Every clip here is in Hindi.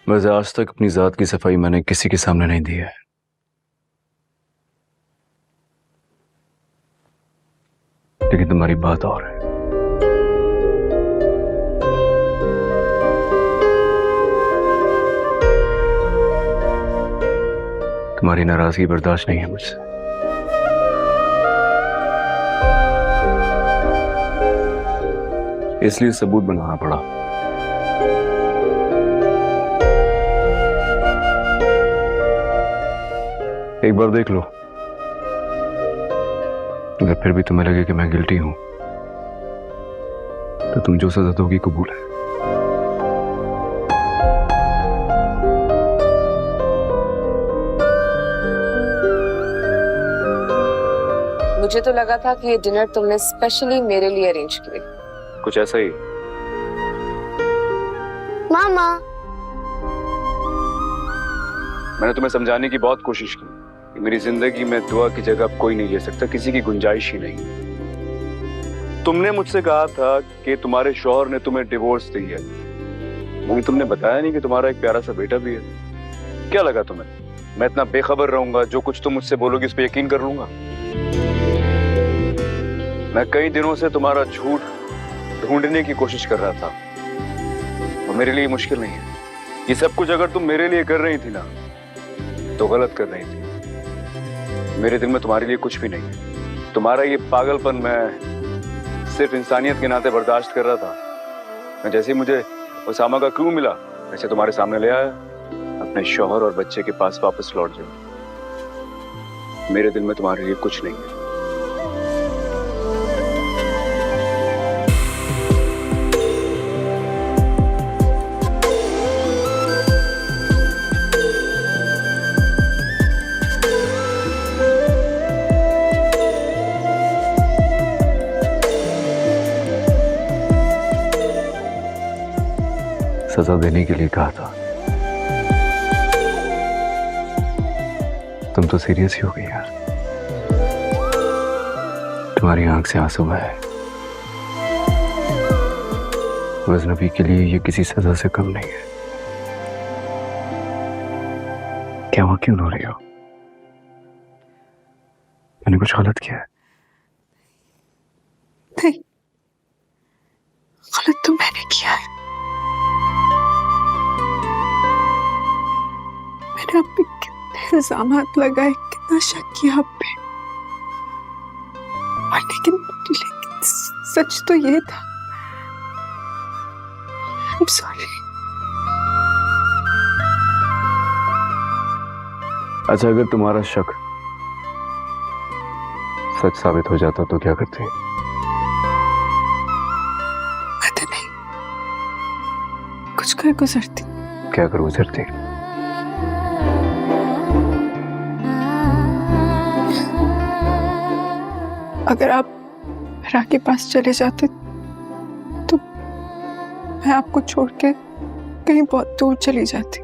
वैसे आज तक अपनी जात की सफाई मैंने किसी के सामने नहीं दी है। लेकिन तुम्हारी बात और है। तुम्हारी नाराजगी बर्दाश्त नहीं है मुझसे। इसलिए सबूत बनाना पड़ा। एक बार देख लो, अगर फिर भी तुम्हें लगे कि मैं गिल्टी हूं तो तुम जो सजा दोगी कबूल है। मुझे तो लगा था कि ये डिनर तुमने स्पेशली मेरे लिए अरेंज किया। कुछ ऐसा ही। मामा, मैंने तुम्हें समझाने की बहुत कोशिश की कि मेरी जिंदगी में दुआ की जगह कोई नहीं ले सकता, किसी की गुंजाइश ही नहीं। तुमने मुझसे कहा था कि तुम्हारे शौहर ने तुम्हें डिवोर्स दी है, मगर तुमने बताया नहीं कि तुम्हारा एक प्यारा सा बेटा भी है। क्या लगा तुम्हें मैं इतना बेखबर रहूंगा? जो कुछ तुम मुझसे बोलोगी उस पर यकीन कर लूंगा? मैं कई दिनों से तुम्हारा झूठ ढूंढने की कोशिश कर रहा था और मेरे लिए मुश्किल नहीं है। ये सब कुछ अगर तुम मेरे लिए कर रही थी ना तो गलत कर रही थी। मेरे दिल में तुम्हारे लिए कुछ भी नहीं है। तुम्हारा ये पागलपन मैं सिर्फ इंसानियत के नाते बर्दाश्त कर रहा था। मैं जैसे ही मुझे उसामा का क्लू मिला वैसे तुम्हारे सामने ले आया। अपने शौहर और बच्चे के पास वापस लौट जाओ। मेरे दिल में तुम्हारे लिए कुछ नहीं है। सजा देने के लिए कहा था। तुम तो सीरियस ही हो गई यार। तुम्हारी आंख से आंसू है। अजनबी के लिए ये किसी सजा से कम नहीं है। क्या हुआ, क्यों रो रही हो? मैंने कुछ गलत किया है? नहीं, गलत तो मैंने किया है। मैंने आप पे कितने इल्जामात लगाए, कितना शक किया आप पे, और लेकिन सच तो ये था। I'm sorry। अच्छा, अगर तुम्हारा शक सच साबित हो जाता तो क्या करते? पता नहीं, कुछ कर गुजरती। क्या कर गुजरती? अगर आप रा के पास चले जाते तो मैं आपको छोड़ के कहीं बहुत दूर चली जाती।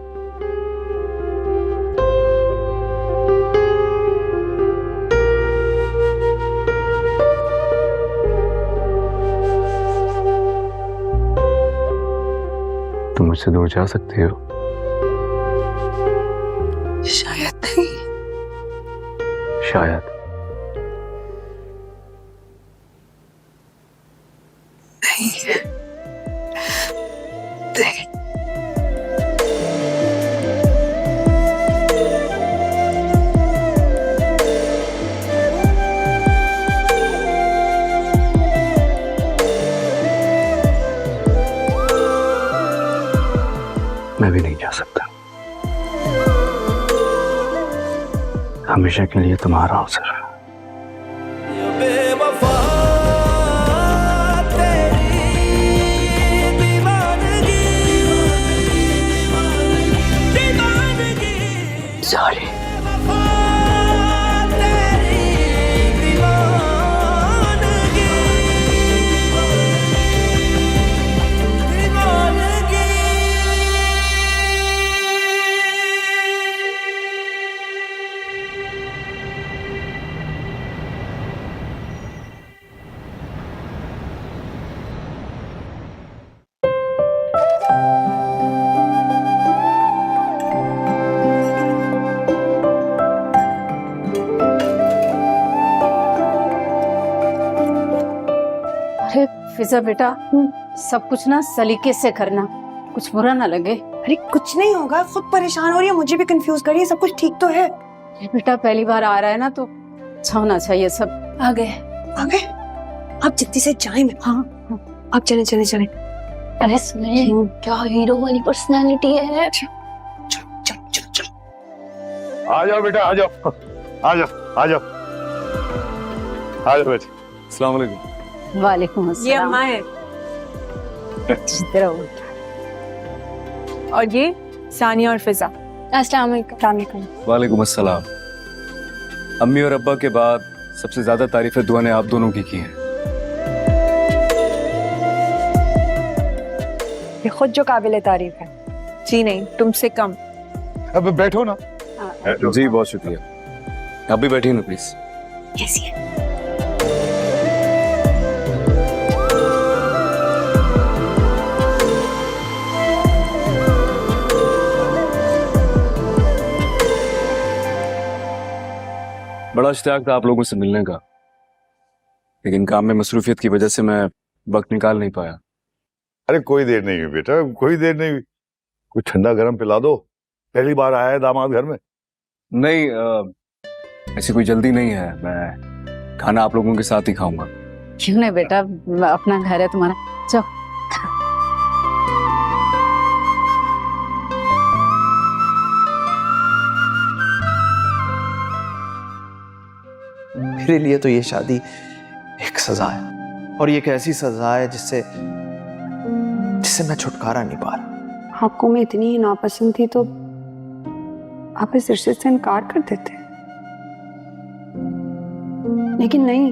तुम मुझसे दूर जा सकती हो? शायद नहीं। शायद। नहीं। मैं भी नहीं जा सकता। हमेशा के लिए तुम्हारा हूं सिर्फ। Sorry। फिजा बेटा, सब कुछ ना सलीके से करना, कुछ बुरा ना लगे। अरे कुछ नहीं होगा, खुद परेशान हो रही है, मुझे भी कंफ्यूज कर रही है, सब कुछ ठीक तो है। ये बेटा पहली बार आ रहा है ना, तो अच्छा होना चाहिए सब। आ गए आप जल्दी से जाए। हाँ आप चले चले चले। अरे सुनिए, क्या हीरो वाली पर्सनालिटी है। चलो चलो चलो चलो। आ जाओ बेटा, आ जाओ आ जाओ आ जाओ आ जाओ बेटे। अस्सलाम वालेकुम। वालेकुम ये अस्सलाम। अम्मा है तेरा वो। और ये सानिया और फिजा। अस्सलाम वालेकुम। वालेकुम अस्सलाम। अम्मी और अब्बा के बाद सबसे ज्यादा तारीफें दुआ ने आप दोनों की हैं। ये खुद जो काबिल तारीफ है। जी नहीं, तुमसे कम। अब बैठो ना। जी बहुत शुक्रिया। आप भी बैठिए ना प्लीज। Yes yes. बड़ा इश्तियाक था आप लोगों से मिलने का, लेकिन काम में मसरूफियत की वजह से मैं वक्त निकाल नहीं पाया। अरे कोई देर नहीं हुई बेटा, कोई देर नहीं हुई। कुछ ठंडा गरम पिला दो, पहली बार आया है दामाद घर में। नहीं, ऐसी कोई जल्दी नहीं है। मैं खाना आप लोगों के साथ ही खाऊंगा। क्यों नहीं बेटा, अपना घर है तुम्हारा, जाओ। मेरे लिए तो ये शादी एक सजा है, और ये एक ऐसी सजा है जिससे मैं छुटकारा नहीं पा रहा। आपको मैं इतनी ही नापसंद थी तो आप इस रिश्ते से इनकार कर देते, लेकिन नहीं।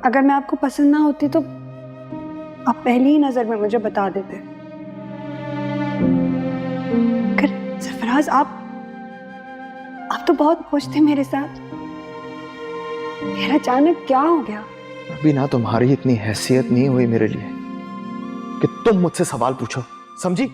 अगर मैं आपको पसंद ना होती तो आप पहली ही नजर में मुझे बता देते। अगर सरफराज आप तो बहुत खुश थे मेरे साथ, फिर अचानक क्या हो गया? अभी ना तुम्हारी इतनी हैसियत नहीं हुई मेरे लिए कि तुम मुझसे सवाल पूछो, समझी?